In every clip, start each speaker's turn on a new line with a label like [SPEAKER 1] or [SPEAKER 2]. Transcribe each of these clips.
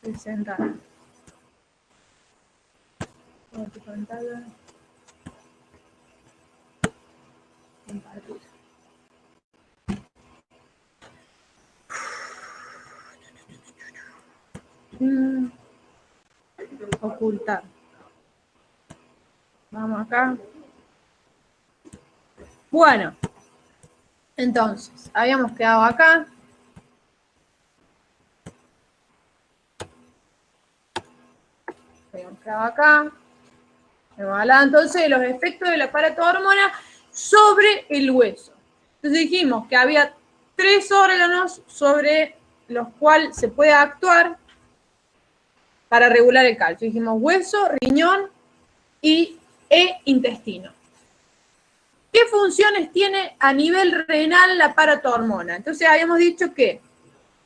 [SPEAKER 1] Presentar. Con tu pantalla. Compartir. Ocultar. Vamos acá. Bueno, entonces, habíamos quedado acá. Habíamos quedado acá. Hemos hablado entonces de los efectos del aparato hormona sobre el hueso. Entonces dijimos que había 3 órganos sobre los cuales se puede actuar para regular el calcio. Dijimos hueso, riñón e intestino. ¿Qué funciones tiene a nivel renal la paratormona? Entonces habíamos dicho que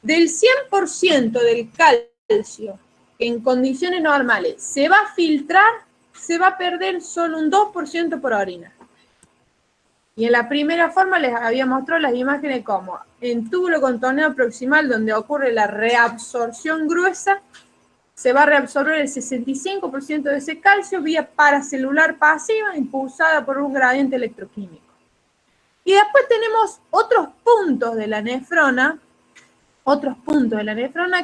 [SPEAKER 1] del 100% del calcio que en condiciones normales se va a filtrar, se va a perder solo un 2% por orina. Y en la primera forma les había mostrado las imágenes como en túbulo contorneado proximal, donde ocurre la reabsorción gruesa, se va a reabsorber el 65% de ese calcio vía paracelular pasiva impulsada por un gradiente electroquímico. Y después tenemos otros puntos de la nefrona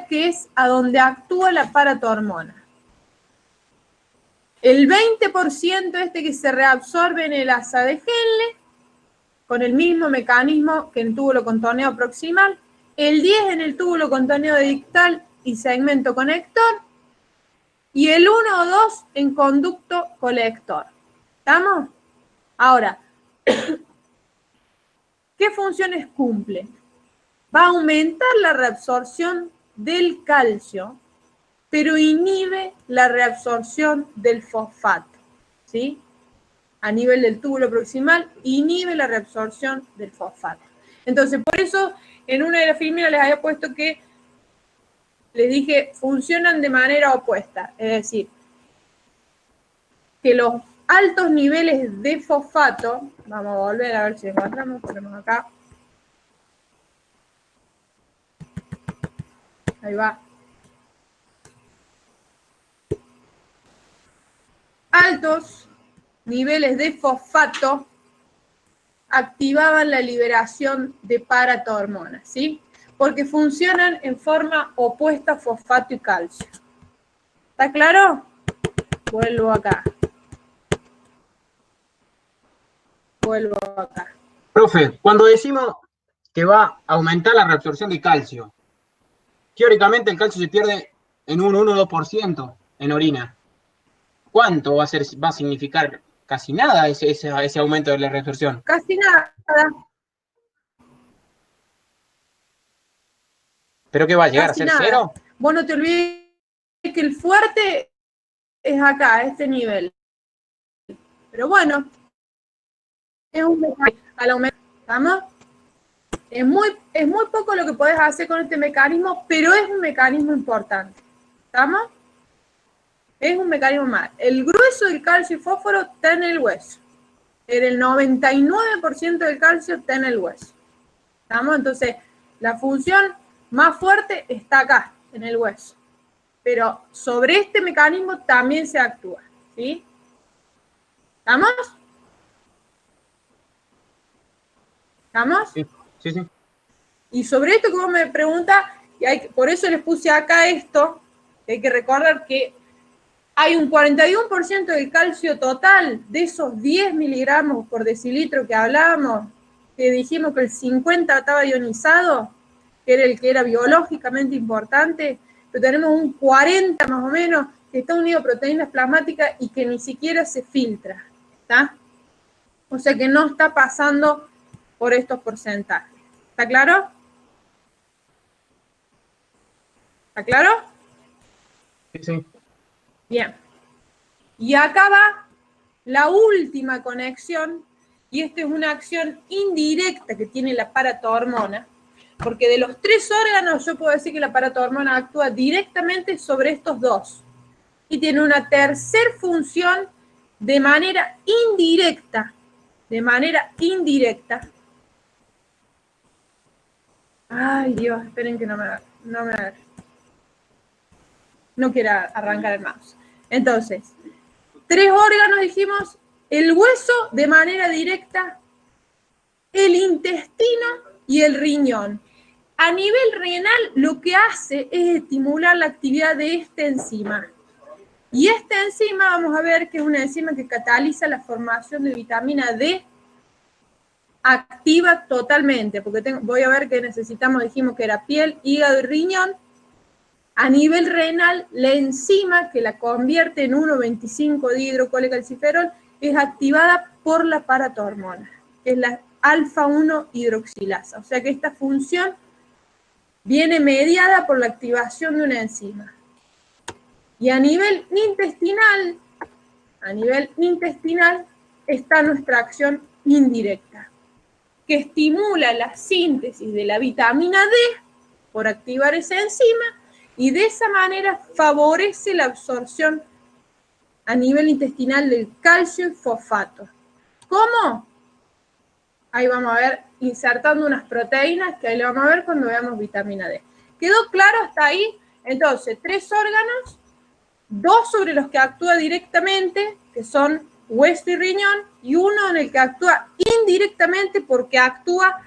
[SPEAKER 1] que es a donde actúa la paratormona. El 20% que se reabsorbe en el asa de Henle, con el mismo mecanismo que en túbulo contorneado proximal, el 10% en el túbulo contorneado distal y segmento conector, y el 1 o 2 en conducto colector. ¿Estamos? Ahora, ¿qué funciones cumple? Va a aumentar la reabsorción del calcio, pero inhibe la reabsorción del fosfato, ¿sí? A nivel del túbulo proximal, inhibe la reabsorción del fosfato. Entonces, por eso, en una de las filminas les había puesto que, les dije, funcionan de manera opuesta. Es decir, que los altos niveles de fosfato, vamos a volver a ver si encontramos, tenemos acá. Ahí va. Altos niveles de fosfato activaban la liberación de paratormonas, ¿sí? Porque funcionan en forma opuesta fosfato y calcio. ¿Está claro? Vuelvo acá. Vuelvo acá.
[SPEAKER 2] Profe, cuando decimos que va a aumentar la reabsorción de calcio, teóricamente el calcio se pierde en un 1-2% en orina. ¿Cuánto va a significar? Casi nada ese aumento de la reabsorción.
[SPEAKER 1] Casi nada.
[SPEAKER 2] ¿Pero qué va a llegar a
[SPEAKER 1] Casi
[SPEAKER 2] ser
[SPEAKER 1] nada.
[SPEAKER 2] 0?
[SPEAKER 1] Vos no te olvides que el fuerte es acá, a este nivel. Pero bueno, es un mecanismo. Al aumentar, ¿estamos? Es muy poco lo que podés hacer con este mecanismo, pero es un mecanismo importante. ¿Estamos? Es un mecanismo más. El grueso del calcio y fósforo está en el hueso. El 99% del calcio está en el hueso. ¿Estamos? Entonces, la función más fuerte está acá, en el hueso. Pero sobre este mecanismo también se actúa. ¿Sí? ¿Estamos? ¿Estamos?
[SPEAKER 2] Sí, sí, sí.
[SPEAKER 1] Y sobre esto que vos me preguntas, por eso les puse acá esto, hay que recordar que hay un 41% del calcio total de esos 10 miligramos por decilitro que hablábamos, que dijimos que el 50 estaba ionizado, que era el que era biológicamente importante, pero tenemos un 40 más o menos que está unido a proteínas plasmáticas y que ni siquiera se filtra, ¿está? O sea que no está pasando por estos porcentajes. ¿Está claro? ¿Está claro?
[SPEAKER 2] Sí, sí.
[SPEAKER 1] Bien. Y acá va la última conexión, y esta es una acción indirecta que tiene la paratormona, porque de los 3 órganos yo puedo decir que la paratormona actúa directamente sobre estos 2. Y tiene una tercera función de manera indirecta. De manera indirecta. Ay, Dios, esperen que no me agarre. no quiere arrancar el mouse. Entonces, 3 órganos dijimos, el hueso de manera directa, el intestino y el riñón. A nivel renal lo que hace es estimular la actividad de esta enzima. Y esta enzima vamos a ver que es una enzima que cataliza la formación de vitamina D, activa totalmente, porque voy a ver que necesitamos, dijimos que era piel, hígado y riñón. A nivel renal, la enzima que la convierte en 1,25-dihidrocolecalciferol es activada por la paratormona, que es la alfa-1 hidroxilasa. O sea que esta función viene mediada por la activación de una enzima. Y a nivel intestinal está nuestra acción indirecta, que estimula la síntesis de la vitamina D por activar esa enzima y de esa manera favorece la absorción a nivel intestinal del calcio y fosfato. ¿Cómo? Ahí vamos a ver, insertando unas proteínas, que ahí lo vamos a ver cuando veamos vitamina D. ¿Quedó claro hasta ahí? Entonces, 3 órganos, 2 sobre los que actúa directamente, que son hueso y riñón, y uno en el que actúa indirectamente porque actúa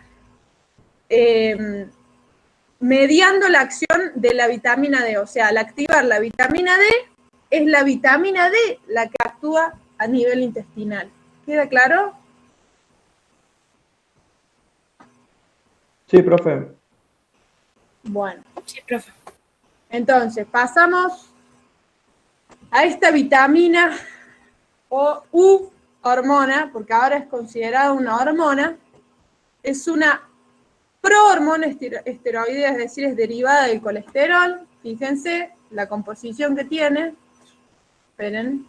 [SPEAKER 1] mediando la acción de la vitamina D. O sea, al activar la vitamina D, es la vitamina D la que actúa a nivel intestinal. ¿Queda claro?
[SPEAKER 3] Sí, profe.
[SPEAKER 1] Bueno.
[SPEAKER 4] Sí, profe.
[SPEAKER 1] Entonces, pasamos a esta vitamina U hormona, porque ahora es considerada una hormona. Es una prohormona esteroidea, es decir, es derivada del colesterol. Fíjense la composición que tiene. Esperen.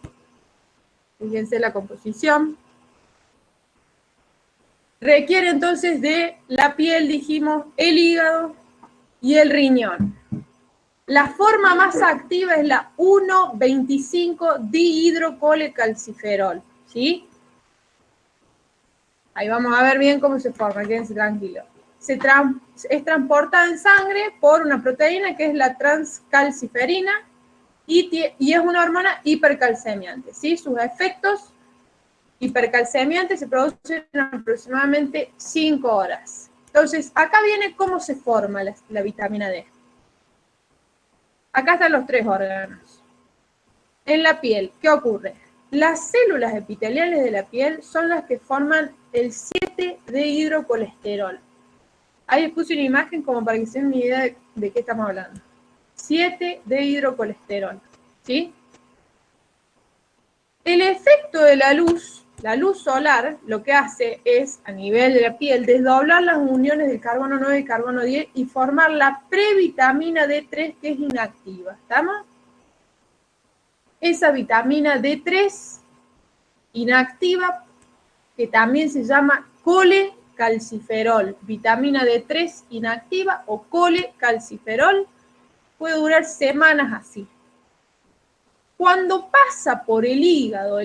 [SPEAKER 1] Fíjense la composición. Requiere entonces de la piel, dijimos, el hígado y el riñón. La forma más activa es la 1,25-dihidrocolecalciferol, ¿sí? Ahí vamos a ver bien cómo se forma, quédense tranquilos. Es transportada en sangre por una proteína que es la transcalciferina y es una hormona hipercalcemiante, ¿sí? Sus efectos hipercalcemiantes se producen en aproximadamente 5 horas. Entonces, acá viene cómo se forma la vitamina D. Acá están los 3 órganos. En la piel, ¿qué ocurre? Las células epiteliales de la piel son las que forman el 7-dehidrocolesterol. Ahí les puse una imagen como para que se den una idea de qué estamos hablando. 7-dehidrocolesterol, ¿sí? El efecto de la luz solar, lo que hace es, a nivel de la piel, desdoblar las uniones del carbono 9 y carbono 10 y formar la previtamina D3, que es inactiva. ¿Estamos? Esa vitamina D3 inactiva, que también se llama colecalciferol, vitamina D3 inactiva o colecalciferol, puede durar semanas así. Cuando pasa por el hígado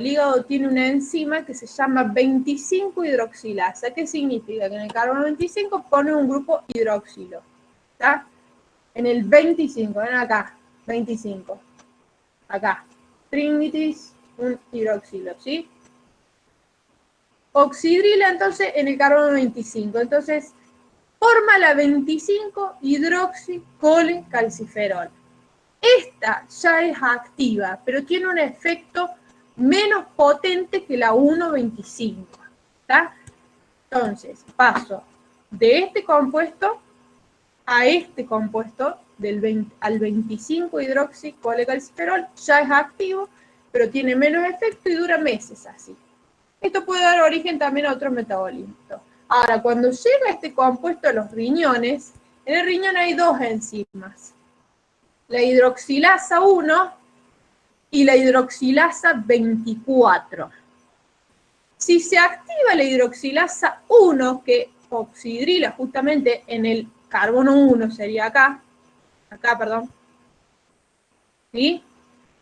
[SPEAKER 1] tiene una enzima que se llama 25-hidroxilasa. ¿Qué significa? Que en el carbono 25 pone un grupo hidroxilo. ¿Está? En el 25, ven acá, 25. Acá, trinitis, un hidroxilo, ¿sí? Oxidrila entonces en el carbono 25. Entonces, forma la 25-hidroxicolecalciferol. Esta ya es activa, pero tiene un efecto menos potente que la 1,25. ¿Está? Entonces, paso de este compuesto a este compuesto al 25-hidroxicolecalciferol, ya es activo, pero tiene menos efecto y dura meses así. Esto puede dar origen también a otros metabolitos. Ahora, cuando llega este compuesto a los riñones, en el riñón hay 2 enzimas. La hidroxilasa 1 y la hidroxilasa 24. Si se activa la hidroxilasa 1, que oxidrila justamente en el carbono 1, sería acá, perdón, ¿sí?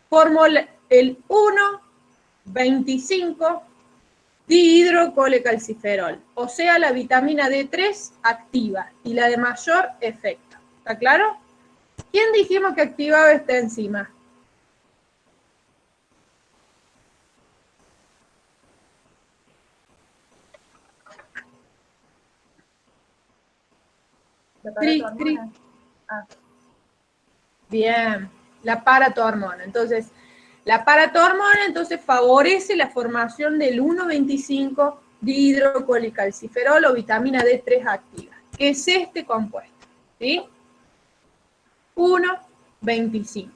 [SPEAKER 1] Formo el 1,25 dihidrocolecalciferol, o sea, la vitamina D3 activa y la de mayor efecto. ¿Está claro? ¿Quién dijimos que activaba esta enzima? Paratormona. Ah. Bien, la paratormona. Entonces, la paratormona entonces favorece la formación del 1,25 dihidrocolicalciferol o vitamina D3 activa, que es este compuesto, ¿sí? 1,25.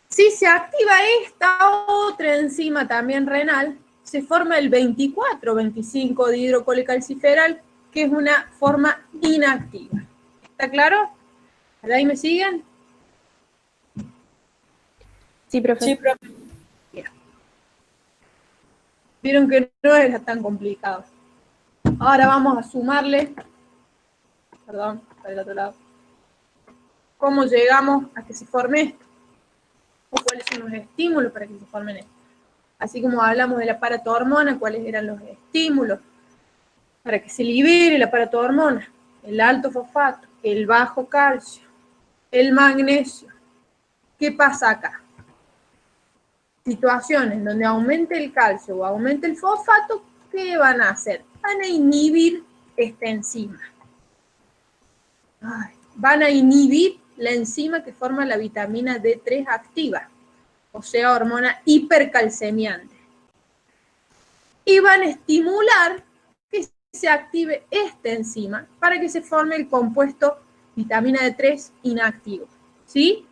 [SPEAKER 1] Si se activa esta otra enzima también renal, se forma el 24,25 dihidrocolicalciferol, que es una forma inactiva. ¿Está claro? ¿De ahí me siguen?
[SPEAKER 4] Sí, profe.
[SPEAKER 1] Sí, profe. Bien. Vieron que no era tan complicado. Ahora vamos a sumarle, perdón, para el otro lado, cómo llegamos a que se forme esto, o cuáles son los estímulos para que se formen esto. Así como hablamos de la paratormona, cuáles eran los estímulos para que se libere la paratormona, el alto fosfato, el bajo calcio, el magnesio. ¿Qué pasa acá? Situaciones donde aumente el calcio o aumente el fosfato, ¿qué van a hacer? Van a inhibir esta enzima. Van a inhibir la enzima que forma la vitamina D3 activa, o sea, hormona hipercalcemiante. Y van a estimular que se active esta enzima para que se forme el compuesto vitamina D3 inactivo, ¿sí?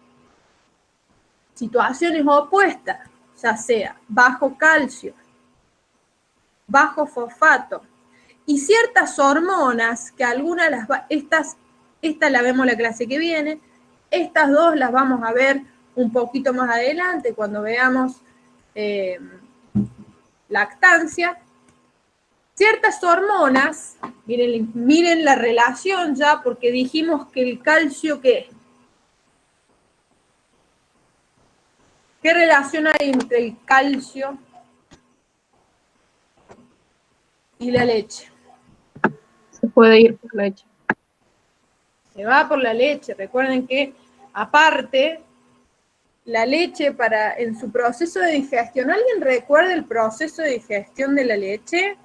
[SPEAKER 1] Situaciones opuestas, ya sea bajo calcio, bajo fosfato y ciertas hormonas que algunas estas la vemos la clase que viene, estas dos las vamos a ver un poquito más adelante cuando veamos lactancia. Ciertas hormonas, miren la relación ya, porque dijimos que el calcio, ¿qué? ¿Qué relación hay entre el calcio y la leche?
[SPEAKER 4] Se puede ir por leche.
[SPEAKER 1] Se va por la leche. Recuerden que, aparte, la leche en su proceso de digestión, ¿alguien recuerda el proceso de digestión de la leche?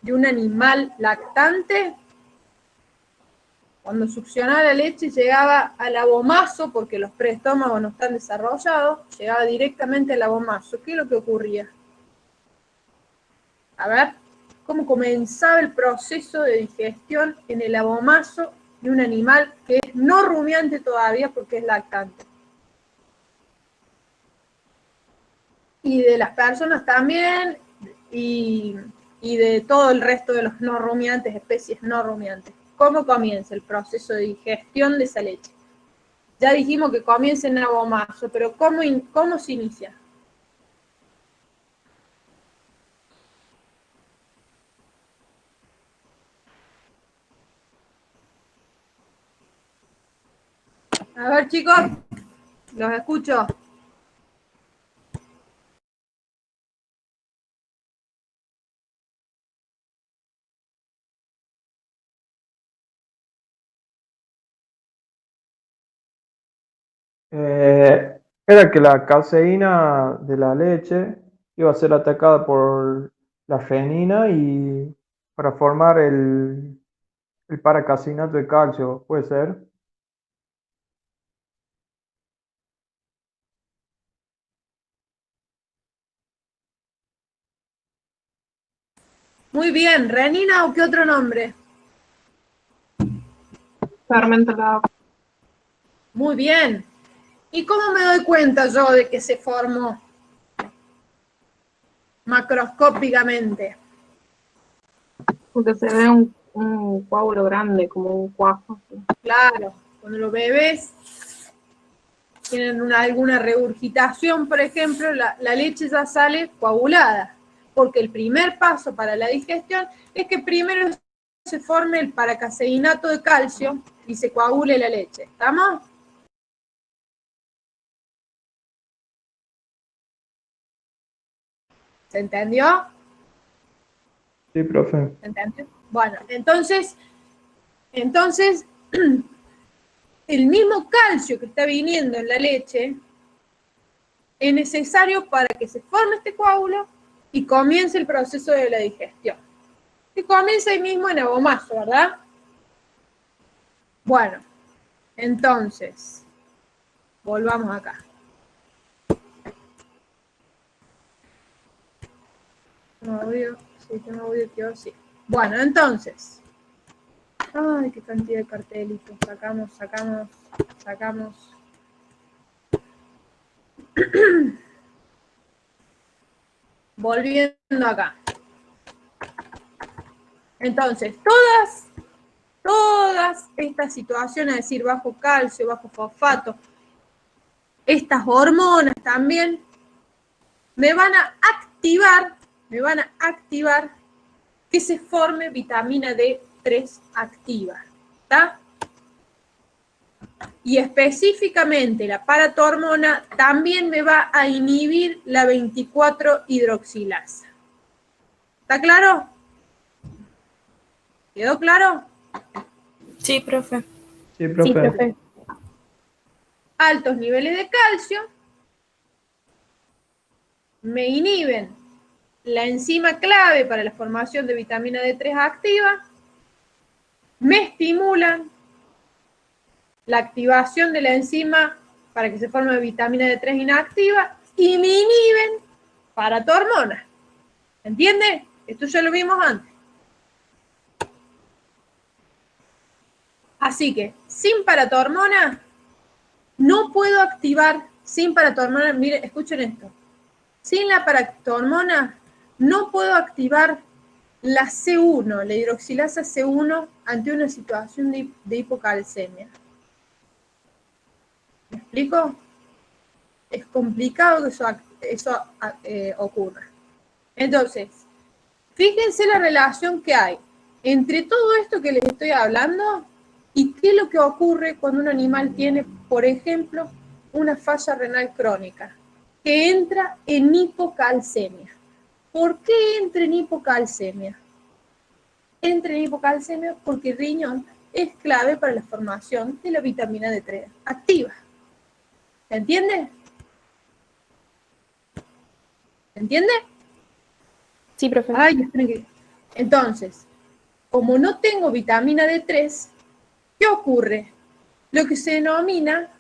[SPEAKER 1] De un animal lactante. Cuando succionaba la leche llegaba al abomazo, porque los preestómagos no están desarrollados, llegaba directamente al abomazo. ¿Qué es lo que ocurría? A ver, ¿cómo comenzaba el proceso de digestión en el abomazo de un animal que es no rumiante todavía porque es lactante? Y de las personas también, y de todo el resto de los no rumiantes, especies no rumiantes. ¿Cómo comienza el proceso de digestión de esa leche? Ya dijimos que comienza en abomazo, pero ¿cómo se inicia? A ver, chicos, los escucho.
[SPEAKER 3] Era que la caseína de la leche iba a ser atacada por la renina y para formar el paracasinato de calcio, ¿puede ser?
[SPEAKER 1] Muy bien, ¿renina o qué otro nombre?
[SPEAKER 4] Fermento la.
[SPEAKER 1] Muy bien. ¿Y cómo me doy cuenta yo de que se formó macroscópicamente?
[SPEAKER 4] Porque se ve un coágulo grande, como un cuajo. Así.
[SPEAKER 1] Claro, cuando los bebés tienen alguna regurgitación, por ejemplo, la leche ya sale coagulada, porque el primer paso para la digestión es que primero se forme el paracaseinato de calcio y se coagule la leche. ¿Estamos? ¿Se entendió?
[SPEAKER 3] Sí, profe.
[SPEAKER 1] ¿Se entendió? Bueno, entonces el mismo calcio que está viniendo en la leche es necesario para que se forme este coágulo y comience el proceso de la digestión. que comienza ahí mismo en abomazo, ¿verdad? Bueno, entonces, volvamos acá. Sistema audio quedó así. Bueno, entonces. Ay, qué cantidad de cartelitos. Sacamos. Volviendo acá. Entonces, todas estas situaciones, es decir, bajo calcio, bajo fosfato, estas hormonas también, me van a activar que se forme vitamina D3 activa, ¿está? Y específicamente la paratormona también me va a inhibir la 24-hidroxilasa. ¿Está claro? ¿Quedó claro?
[SPEAKER 5] Sí, profe.
[SPEAKER 3] Sí,
[SPEAKER 4] Sí,
[SPEAKER 3] profe.
[SPEAKER 4] profe.
[SPEAKER 1] Altos niveles de calcio me inhiben la enzima clave para la formación de vitamina D3 activa, me estimulan la activación de la enzima para que se forme vitamina D3 inactiva y me inhiben paratormona. ¿Entiende? Esto ya lo vimos antes. Así que, sin paratormona, no puedo activar, sin paratormona, miren, escuchen esto, sin la paratormona no puedo activar la C1, la hidroxilasa C1 ante una situación de hipocalcemia. ¿Me explico? Es complicado que eso ocurra. Entonces, fíjense la relación que hay entre todo esto que les estoy hablando y qué es lo que ocurre cuando un animal tiene, por ejemplo, una falla renal crónica, que entra en hipocalcemia. ¿Por qué entra en hipocalcemia? Entra en hipocalcemia porque el riñón es clave para la formación de la vitamina D3 activa. ¿Se entiende? ¿Se entiende?
[SPEAKER 4] Sí, profe.
[SPEAKER 1] Ay, esperen que... Entonces, como no tengo vitamina D3, ¿qué ocurre? Lo que se denomina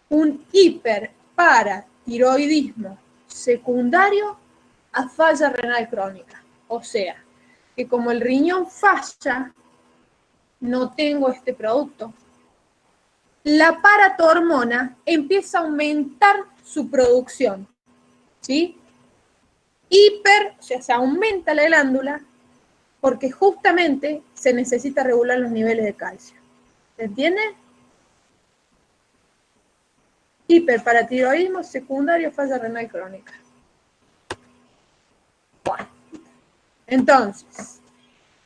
[SPEAKER 1] un hiperparatiroidismo secundario a falla renal crónica. O sea, que como el riñón falla, no tengo este producto. La paratormona empieza a aumentar su producción, ¿sí? O sea, se aumenta la glándula porque justamente se necesita regular los niveles de calcio. ¿Se entiende? Hiperparatiroidismo secundario, falla renal crónica. Bueno, entonces,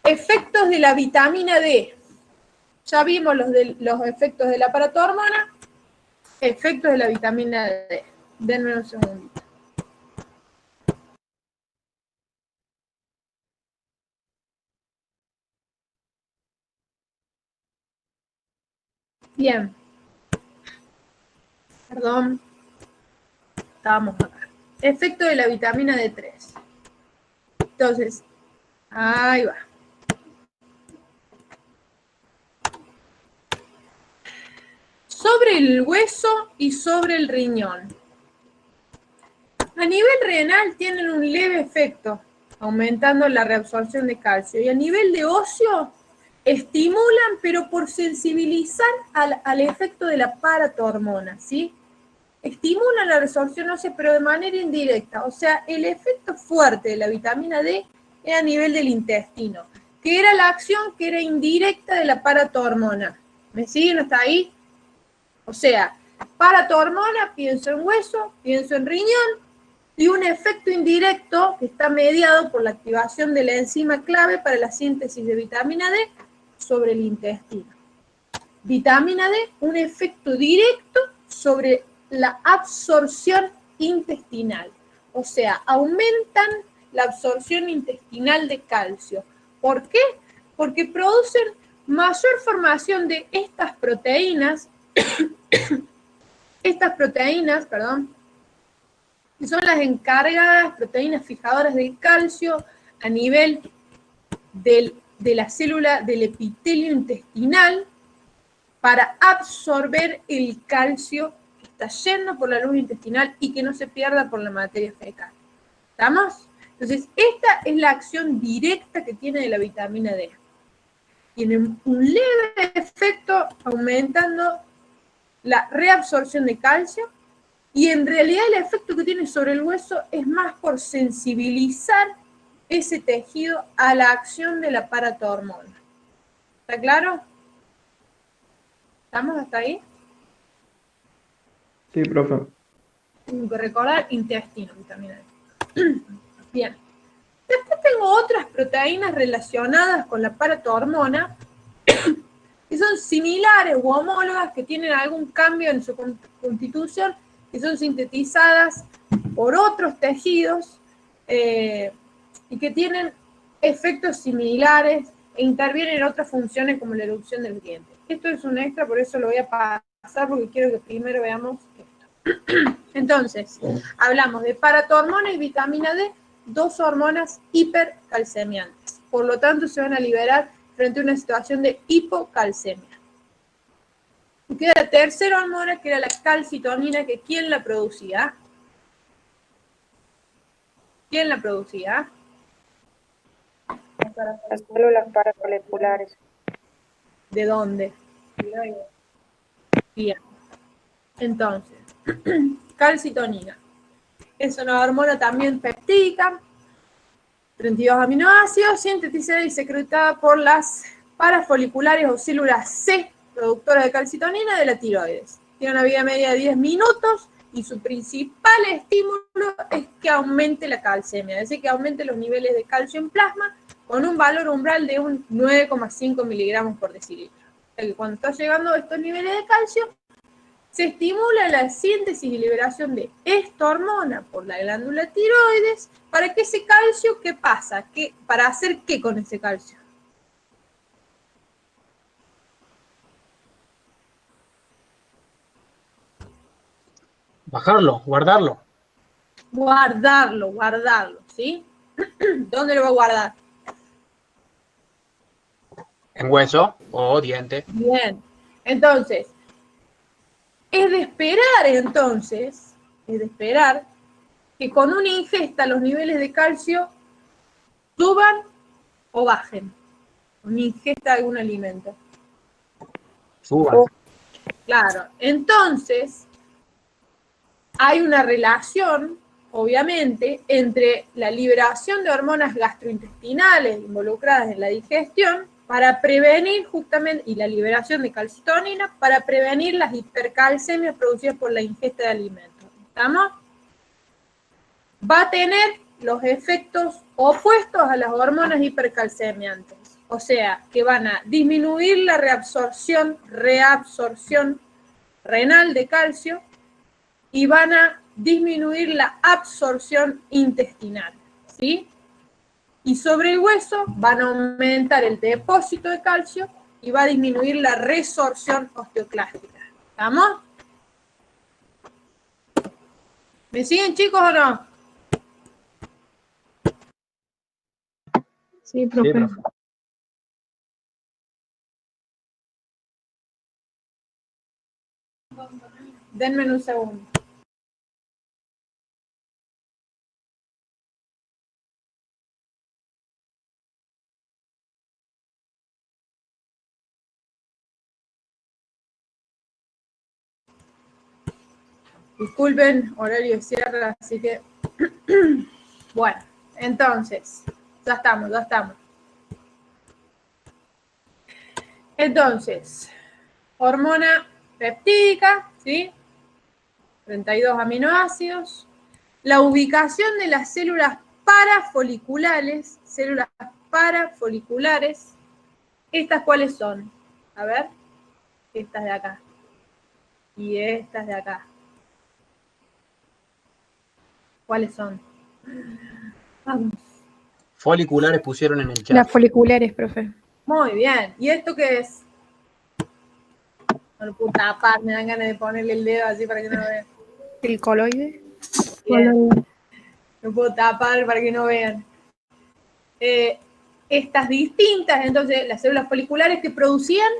[SPEAKER 1] efectos de la vitamina D. Ya vimos los efectos de la paratormona, efectos de la vitamina D. Denme un segundito. Bien. Perdón. Estábamos acá. Efecto de la vitamina D3. Entonces, ahí va. Sobre el hueso y sobre el riñón. A nivel renal tienen un leve efecto, aumentando la reabsorción de calcio. Y a nivel de óseo, estimulan, pero por sensibilizar al efecto de la paratormona, ¿sí? Estimulan la resorción ósea, pero de manera indirecta. O sea, el efecto fuerte de la vitamina D es a nivel del intestino, que era la acción que era indirecta de la paratormona. ¿Me siguen hasta ahí? O sea, paratormona, pienso en hueso, pienso en riñón, y un efecto indirecto que está mediado por la activación de la enzima clave para la síntesis de vitamina D sobre el intestino. Vitamina D, un efecto directo sobre la absorción intestinal. O sea, aumentan la absorción intestinal de calcio. ¿Por qué? Porque producen mayor formación de estas proteínas, que son las encargadas, proteínas fijadoras de calcio a nivel de la célula del epitelio intestinal para absorber el calcio que está yendo por la luz intestinal y que no se pierda por la materia fecal. ¿Estamos? Entonces, esta es la acción directa que tiene de la vitamina D. Tiene un leve efecto aumentando la reabsorción de calcio, y en realidad el efecto que tiene sobre el hueso es más por sensibilizar ese tejido a la acción de la paratormona. ¿Está claro? ¿Estamos hasta ahí?
[SPEAKER 3] Sí, profe.
[SPEAKER 1] Tengo que recordar intestino, vitamina D. Bien. Después tengo otras proteínas relacionadas con la paratormona que son similares u homólogas, que tienen algún cambio en su constitución, que son sintetizadas por otros tejidos y que tienen efectos similares e intervienen en otras funciones como la erupción del diente. Esto es un extra, por eso lo voy a pasar porque quiero que primero veamos esto. Entonces, hablamos de paratormona y vitamina D, dos hormonas hipercalcemiantes. Por lo tanto, se van a liberar frente a una situación de hipocalcemia. Y queda la tercera hormona, que era la calcitonina, que ¿quién la producía? ¿Quién la producía?
[SPEAKER 4] Las células paramoleculares.
[SPEAKER 1] ¿De dónde? Bien. Entonces, calcitonina. Es una hormona también peptídica, 32 aminoácidos, sintetizada y secretada por las parafoliculares o células C, productoras de calcitonina de la tiroides. Tiene una vida media de 10 minutos y su principal estímulo es que aumente la calcemia, es decir, que aumente los niveles de calcio en plasma con un valor umbral de un 9,5 miligramos por decilitro. O sea que cuando está llegando a estos niveles de calcio, se estimula la síntesis y liberación de esta hormona por la glándula tiroides para que ese calcio, ¿qué pasa? ¿Para hacer qué con ese calcio?
[SPEAKER 2] Bajarlo, guardarlo.
[SPEAKER 1] Guardarlo, ¿sí? ¿Dónde lo va a guardar?
[SPEAKER 2] En hueso o diente.
[SPEAKER 1] Bien. Entonces, es de esperar que con una ingesta los niveles de calcio suban o bajen. Una ingesta de algún alimento.
[SPEAKER 2] Suban.
[SPEAKER 1] Claro. Entonces, hay una relación, obviamente, entre la liberación de hormonas gastrointestinales involucradas en la digestión para prevenir justamente, y la liberación de calcitonina para prevenir las hipercalcemias producidas por la ingesta de alimentos. ¿Estamos? Va a tener los efectos opuestos a las hormonas hipercalcemiantes. O sea, que van a disminuir la reabsorción renal de calcio y van a disminuir la absorción intestinal, ¿sí? Y sobre el hueso van a aumentar el depósito de calcio y va a disminuir la resorción osteoclástica. ¿Estamos? ¿Me siguen, chicos, o no?
[SPEAKER 4] Sí, profe.
[SPEAKER 2] Sí, profe.
[SPEAKER 1] Denme un segundo. Disculpen, horario de cierre, así que... Bueno, entonces, ya estamos. Entonces, hormona peptídica, ¿sí? 32 aminoácidos. La ubicación de las células parafoliculares, ¿estas cuáles son? A ver, estas de acá. Y estas de acá. ¿Cuáles son? Vamos.
[SPEAKER 2] Foliculares pusieron en el chat.
[SPEAKER 5] Las foliculares, profe.
[SPEAKER 1] Muy bien. ¿Y esto qué es? No lo puedo tapar, me dan ganas de ponerle el dedo así para que no lo vean.
[SPEAKER 5] El coloide.
[SPEAKER 1] Bien. Lo puedo tapar para que no vean. estas distintas, entonces las células foliculares que producían,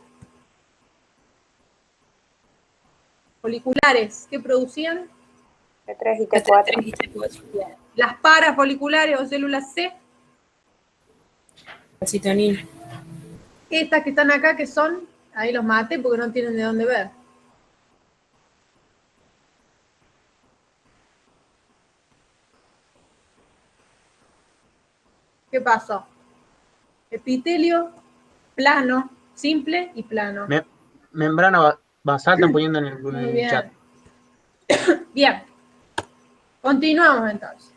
[SPEAKER 1] ¿qué producían?
[SPEAKER 6] T3 y T4.
[SPEAKER 1] Bien. Las parafoliculares o células C,
[SPEAKER 7] Calcitonina.
[SPEAKER 1] estas que están acá, que son, ahí los maté porque no tienen de dónde ver. ¿Qué pasó? Epitelio plano, simple y plano.
[SPEAKER 2] Membrana basal están poniendo en
[SPEAKER 1] Muy
[SPEAKER 2] el
[SPEAKER 1] bien.
[SPEAKER 2] chat.
[SPEAKER 1] Bien. Continuamos entonces.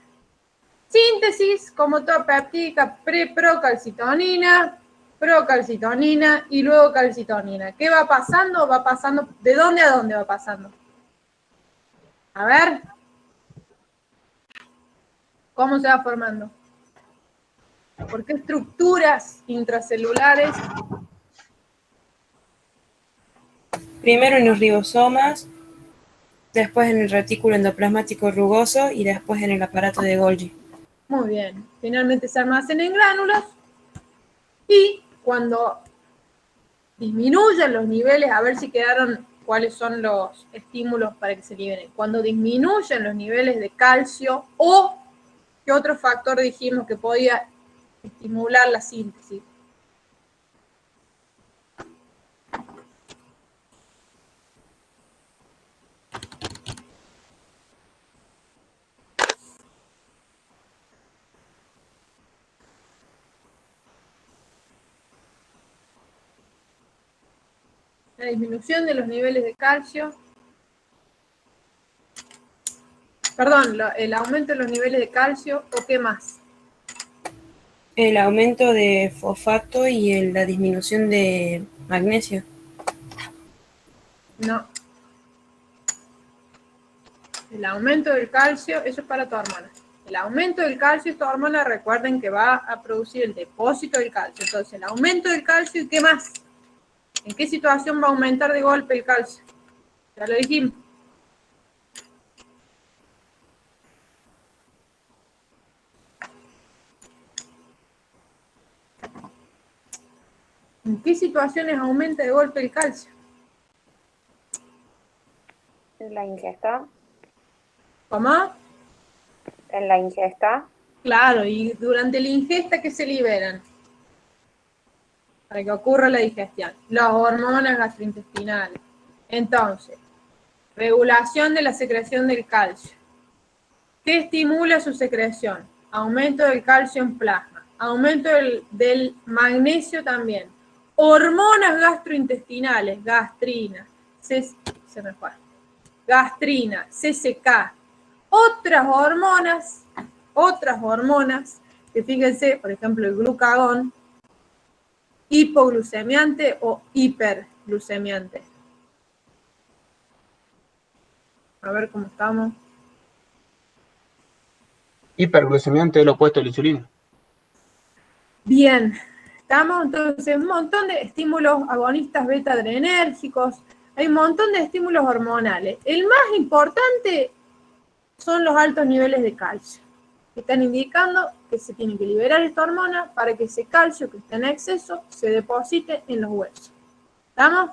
[SPEAKER 1] Síntesis, como toda peptídica, procalcitonina y luego calcitonina. ¿Qué va pasando? Va pasando, ¿de dónde a dónde va pasando? A ver. ¿Cómo se va formando? ¿Por qué estructuras intracelulares?
[SPEAKER 7] Primero en los ribosomas, después en el retículo endoplasmático rugoso y después en el aparato de Golgi.
[SPEAKER 1] Muy bien. Finalmente se almacena en gránulos y cuando disminuyen los niveles, a ver si quedaron cuáles son los estímulos para que se liberen. Cuando disminuyen los niveles de calcio o qué otro factor dijimos que podía estimular la síntesis. La disminución de los niveles de calcio. Perdón, el aumento de los niveles de calcio o qué más.
[SPEAKER 7] El aumento de fosfato y la disminución de magnesio.
[SPEAKER 1] No. El aumento del calcio, eso es para tu hormona. El aumento del calcio, esta hormona, recuerden que va a producir el depósito del calcio. Entonces, el aumento del calcio, ¿y qué más? ¿En qué situación va a aumentar de golpe el calcio? Ya lo dijimos. ¿En qué situaciones aumenta de golpe el calcio?
[SPEAKER 6] En la ingesta.
[SPEAKER 1] ¿Cómo?
[SPEAKER 6] En la ingesta.
[SPEAKER 1] Claro, y durante la ingesta, ¿qué se liberan? Para que ocurra la digestión. Las hormonas gastrointestinales. Entonces, regulación de la secreción del calcio. ¿Qué estimula su secreción? Aumento del calcio en plasma. Aumento del magnesio también. Hormonas gastrointestinales, gastrina, gastrina, CCK. Otras hormonas, que fíjense, por ejemplo, el glucagón, hipoglucemiante o hiperglucemiante. A ver cómo estamos.
[SPEAKER 2] Hiperglucemiante es lo opuesto a la insulina.
[SPEAKER 1] Bien, estamos entonces un montón de estímulos agonistas beta-adrenérgicos, hay un montón de estímulos hormonales. El más importante son los altos niveles de calcio, que están indicando que se tiene que liberar esta hormona para que ese calcio que está en exceso se deposite en los huesos. ¿Estamos?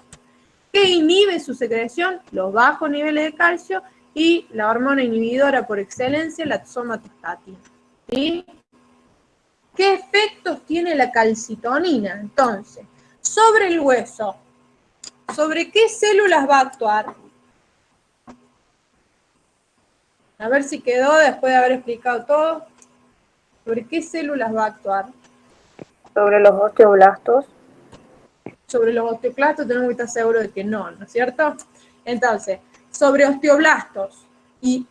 [SPEAKER 1] ¿Qué inhibe su secreción? Los bajos niveles de calcio y la hormona inhibidora por excelencia, la somatostatina. ¿Sí? ¿Qué efectos tiene la calcitonina? Entonces, sobre el hueso, ¿sobre qué células va a actuar? A ver si quedó después de haber explicado todo. ¿Sobre qué células va a actuar?
[SPEAKER 6] Sobre los osteoblastos.
[SPEAKER 1] Sobre los osteoclastos tenemos que estar seguros de que no, ¿no es cierto? Entonces, sobre osteoblastos, y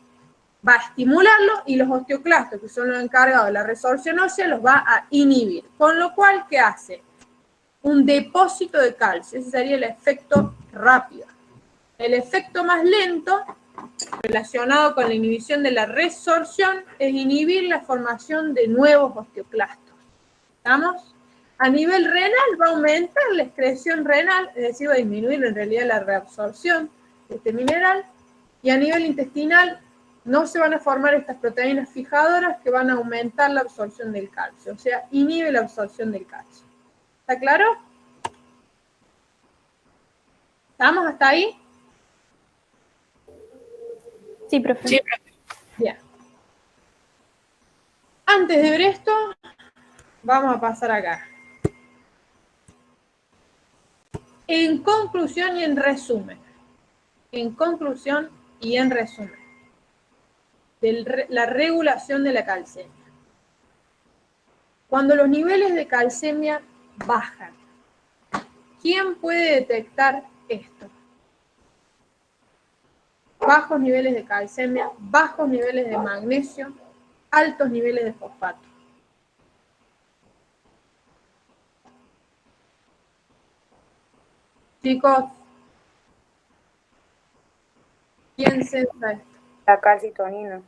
[SPEAKER 1] va a estimularlo, y los osteoclastos, que son los encargados de la resorción ósea, los va a inhibir. Con lo cual, ¿qué hace? Un depósito de calcio. Ese sería el efecto rápido. El efecto más lento, relacionado con la inhibición de la resorción, es inhibir la formación de nuevos osteoclastos. ¿Estamos? A nivel renal va a aumentar la excreción renal, es decir, va a disminuir en realidad la reabsorción de este mineral, y a nivel intestinal no se van a formar estas proteínas fijadoras que van a aumentar la absorción del calcio, o sea, inhibe la absorción del calcio. ¿Está claro? ¿Estamos hasta ahí?
[SPEAKER 5] Sí, profe.
[SPEAKER 7] Sí,
[SPEAKER 1] Bien. Antes de ver esto, vamos a pasar acá. En conclusión y en resumen. En conclusión y en resumen. La regulación de la calcemia. Cuando los niveles de calcemia bajan, ¿quién puede detectar esto? Bajos niveles de calcemia, bajos niveles de magnesio, altos niveles de fosfato. Chicos, ¿quién sensa esto?
[SPEAKER 6] La calcitonina.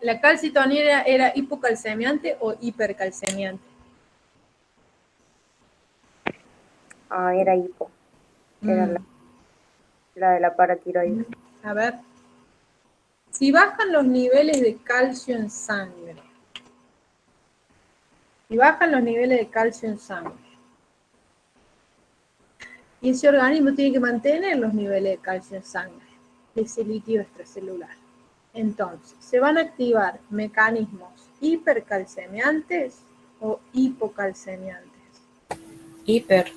[SPEAKER 1] ¿La calcitonina era hipocalcemiante o hipercalcemiante?
[SPEAKER 6] Ah, era hipo. Era la de la paratiroides.
[SPEAKER 1] A ver. Si bajan los niveles de calcio en sangre, y ese organismo tiene que mantener los niveles de calcio en sangre, de ese líquido extracelular. Entonces, ¿se van a activar mecanismos hipercalcemiantes o hipocalcemiantes?
[SPEAKER 7] hiper.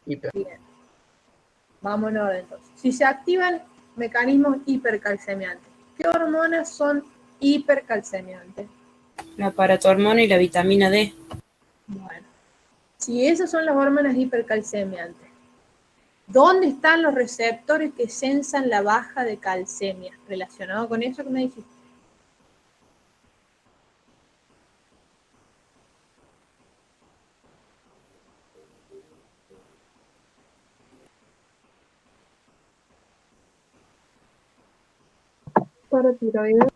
[SPEAKER 2] Hiper.
[SPEAKER 1] Bien. Vamos en orden entonces. Si se activan mecanismos hipercalcemiantes, ¿qué hormonas son hipercalcemiantes?
[SPEAKER 7] La paratormona y la vitamina D.
[SPEAKER 1] Bueno, si esas son las hormonas hipercalcemiantes, ¿dónde están los receptores que sensan la baja de calcemia? Relacionado con eso que me dijiste.
[SPEAKER 4] Paratiroides.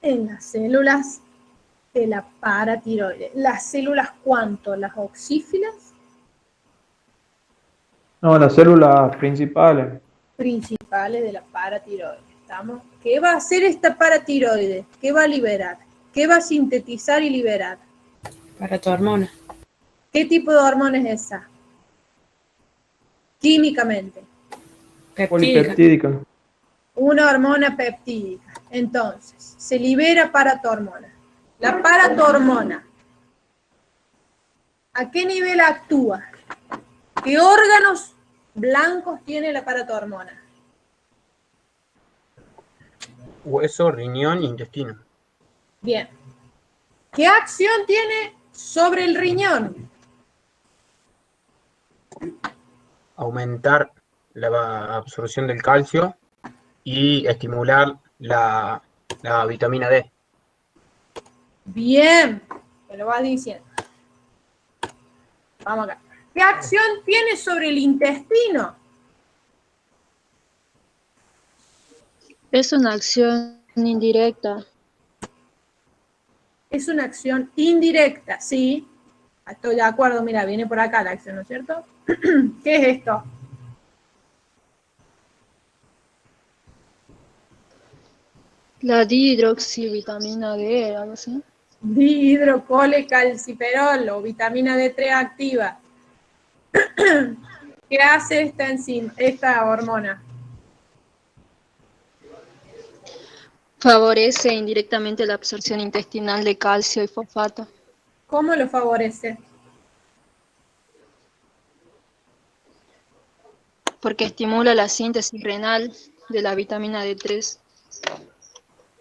[SPEAKER 1] En las células de la paratiroides. ¿Las células cuánto? ¿Las oxífilas?
[SPEAKER 3] No, las células principales.
[SPEAKER 1] Principales de la paratiroides. ¿Estamos? ¿Qué va a hacer esta paratiroide? ¿Qué va a liberar? ¿Qué va a sintetizar y liberar?
[SPEAKER 7] Paratormona.
[SPEAKER 1] ¿Qué tipo de hormona es esa? Químicamente.
[SPEAKER 7] Peptídica.
[SPEAKER 3] Polipeptídica.
[SPEAKER 1] Una hormona peptídica. Entonces, se libera paratormona. La paratormona, ¿a qué nivel actúa? ¿Qué órganos blancos tiene la paratormona?
[SPEAKER 2] Hueso, riñón, intestino.
[SPEAKER 1] Bien. ¿Qué acción tiene sobre el riñón?
[SPEAKER 2] Aumentar la absorción del calcio y estimular la vitamina D.
[SPEAKER 1] Bien, me lo vas diciendo. Vamos acá. ¿Qué acción tiene sobre el intestino?
[SPEAKER 8] Es una acción indirecta.
[SPEAKER 1] Es una acción indirecta, ¿sí? Estoy de acuerdo, mira, viene por acá la acción, ¿no es cierto? ¿Qué es esto?
[SPEAKER 8] La dihidroxivitamina D, algo así.
[SPEAKER 1] Dihidrocolecalciferol o vitamina D3 activa. ¿Qué hace esta enzima, esta hormona?
[SPEAKER 8] Favorece indirectamente la absorción intestinal de calcio y fosfato.
[SPEAKER 1] ¿Cómo lo favorece?
[SPEAKER 8] Porque estimula la síntesis renal de la vitamina D3.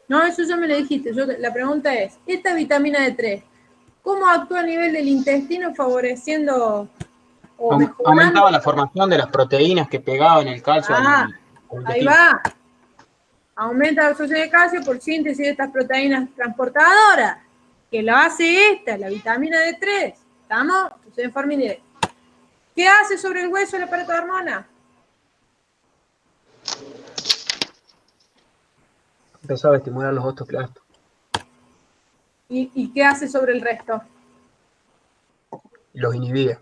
[SPEAKER 1] No, eso ya me lo dijiste. La pregunta es, esta vitamina D3, ¿cómo actúa a nivel del intestino favoreciendo o mejorando?
[SPEAKER 2] Aumentaba la formación de las proteínas que pegaban el calcio al
[SPEAKER 1] Ahí
[SPEAKER 2] intestino.
[SPEAKER 1] va. Aumenta la absorción de calcio por síntesis de estas proteínas transportadoras, que lo hace esta, la vitamina D3. ¿Estamos? Entonces, en forma indirecta. ¿Qué hace sobre el hueso la paratormona?
[SPEAKER 2] Empezaba a estimular los osteoclastos.
[SPEAKER 1] ¿Y qué hace sobre el resto?
[SPEAKER 2] Los inhibía.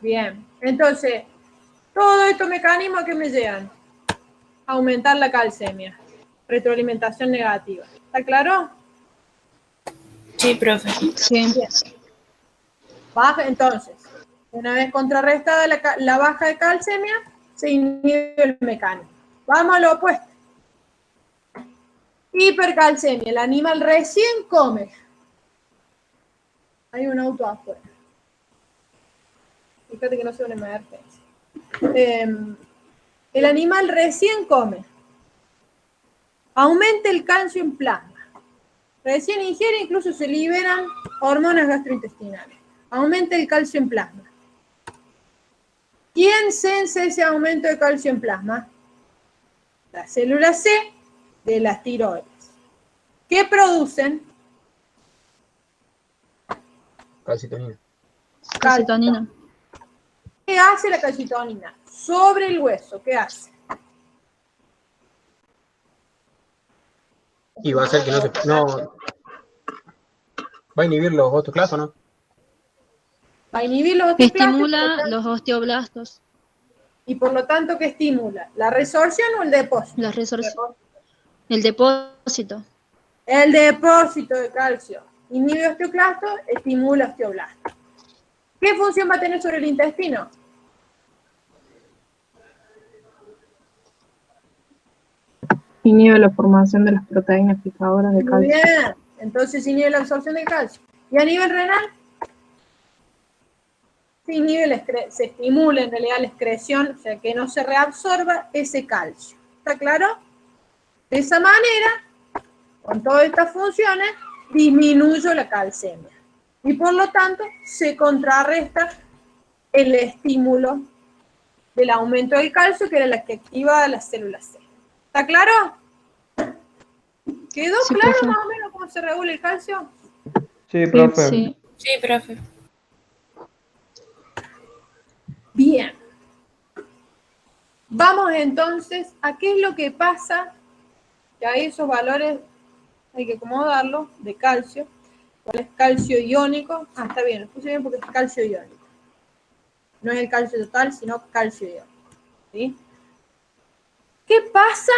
[SPEAKER 1] Bien. Entonces, todos estos mecanismos que me llegan. aumentar la calcemia. Retroalimentación negativa. ¿Está claro?
[SPEAKER 7] Sí, profe.
[SPEAKER 8] Sí.
[SPEAKER 1] Bien. Baja, entonces, una vez contrarrestada la baja de calcemia, se inhibe el mecanismo. Vamos a lo opuesto. Hipercalcemia. El animal recién come. Hay un auto afuera. Fíjate que no sea una emergencia. El animal recién come. Aumenta el calcio en plasma. Recién ingiere, incluso se liberan hormonas gastrointestinales. Aumenta el calcio en plasma. ¿Quién sensa ese aumento de calcio en plasma? La célula C de las tiroides. ¿Qué producen?
[SPEAKER 2] Calcitonina.
[SPEAKER 8] Calcitonina.
[SPEAKER 1] ¿Qué hace la calcitonina? Sobre el hueso, ¿qué hace?
[SPEAKER 2] Y va a ser que no va a inhibir los osteoclastos, ¿no?
[SPEAKER 1] Va a inhibir los osteoclastos
[SPEAKER 8] Estimula los osteoblastos.
[SPEAKER 1] y por lo tanto, ¿qué estimula? ¿La resorción o el depósito?
[SPEAKER 8] La resorción. El depósito.
[SPEAKER 1] El depósito de calcio. Inhibe osteoclastos, estimula osteoblastos. ¿Qué función va a tener sobre el intestino?
[SPEAKER 4] Inhibe la formación de las proteínas fijadoras de
[SPEAKER 1] Muy
[SPEAKER 4] calcio.
[SPEAKER 1] bien. Entonces inhibe la absorción de calcio. ¿Y a nivel renal? Se estimula en realidad la excreción, o sea, que no se reabsorba ese calcio. ¿Está claro? De esa manera, con todas estas funciones, disminuyo la calcemia. Y por lo tanto, se contrarresta el estímulo del aumento del calcio, que era la que activa las células C. ¿Está claro? ¿Quedó
[SPEAKER 8] Sí,
[SPEAKER 1] claro
[SPEAKER 8] profe.
[SPEAKER 1] más o menos cómo se regula el calcio?
[SPEAKER 3] Sí, profe.
[SPEAKER 8] Sí.
[SPEAKER 7] Sí, profe.
[SPEAKER 1] Bien. Vamos entonces a qué es lo que pasa, que hay esos valores, hay que acomodarlos, de calcio. ¿Cuál es calcio iónico? Ah, está bien, lo puse bien porque es calcio iónico. No es el calcio total, sino calcio iónico. ¿Sí? ¿Qué pasa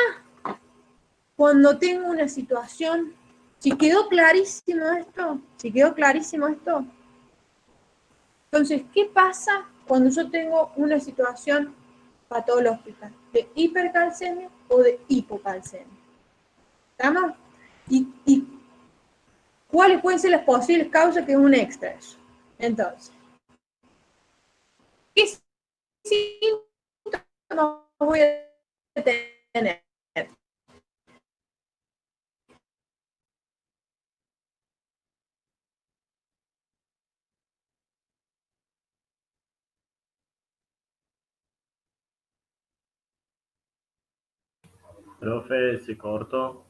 [SPEAKER 1] cuando tengo una situación? Si quedó clarísimo esto, entonces, ¿qué pasa cuando yo tengo una situación patológica de hipercalcemia o de hipocalcemia? ¿Estamos? ¿Y cuáles pueden ser las posibles causas que es un extra eso? Entonces, ¿qué síntomas voy a tener?
[SPEAKER 9] Profe, se cortó.